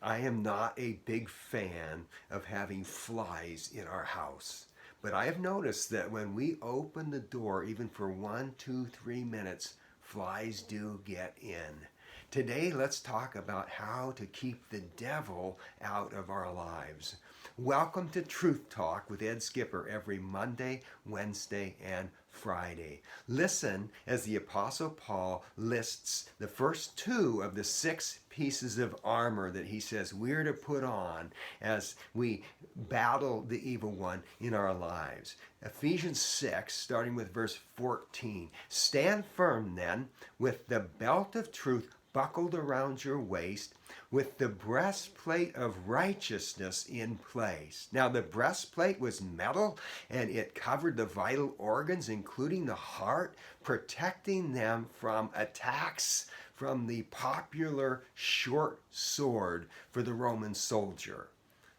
I am not a big fan of having flies in our house. But I have noticed that when we open the door, even for 1, 2, 3 minutes, flies do get in. Today, let's talk about how to keep the devil out of our lives. Welcome to Truth Talk with Ed Skipper every Monday, Wednesday, and Friday. Listen as the Apostle Paul lists the first 2 of the 6 pieces of armor that he says we're to put on as we battle the evil one in our lives. Ephesians 6, starting with verse 14. Stand firm then with the belt of truth buckled around your waist, with the breastplate of righteousness in place. Now, the breastplate was metal and it covered the vital organs, including the heart, protecting them from attacks from the popular short sword for the Roman soldier.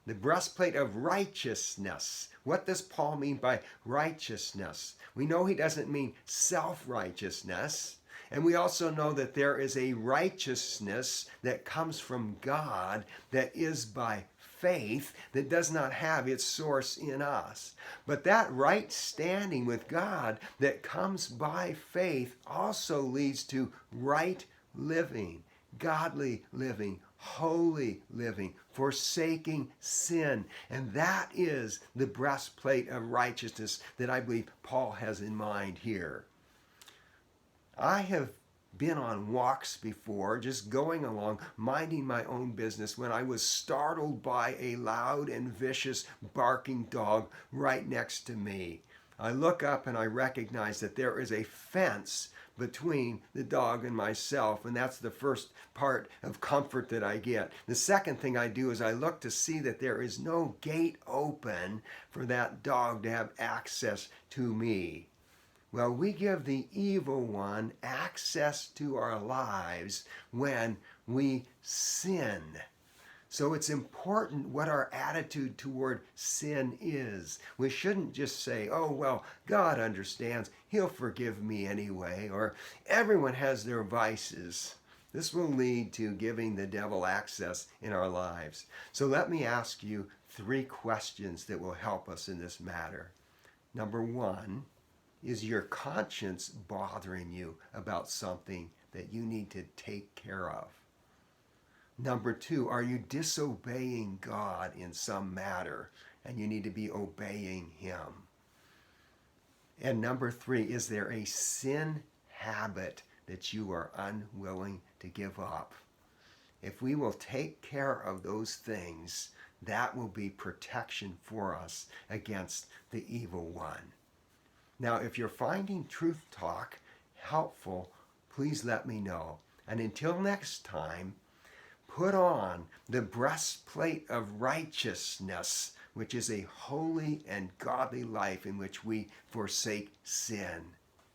The breastplate of righteousness. What does Paul mean by righteousness? We know he doesn't mean self-righteousness. And we also know that there is a righteousness that comes from God that is by faith, that does not have its source in us. But that right standing with God that comes by faith also leads to right living, godly living, holy living, forsaking sin. And that is the breastplate of righteousness that I believe Paul has in mind here. I have been on walks before, just going along, minding my own business, when I was startled by a loud and vicious barking dog right next to me. I look up and I recognize that there is a fence between the dog and myself, and that's the first part of comfort that I get. The second thing I do is I look to see that there is no gate open for that dog to have access to me. Well, we give the evil one access to our lives when we sin. So it's important what our attitude toward sin is. We shouldn't just say, oh, well, God understands. He'll forgive me anyway. Or everyone has their vices. This will lead to giving the devil access in our lives. So let me ask you 3 questions that will help us in this matter. Number 1, is your conscience bothering you about something that you need to take care of? Number 2, are you disobeying God in some matter and you need to be obeying Him? And number 3, is there a sin habit that you are unwilling to give up? If we will take care of those things, that will be protection for us against the evil one. Now, if you're finding Truth Talk helpful, please let me know. And until next time, put on the breastplate of righteousness, which is a holy and godly life in which we forsake sin.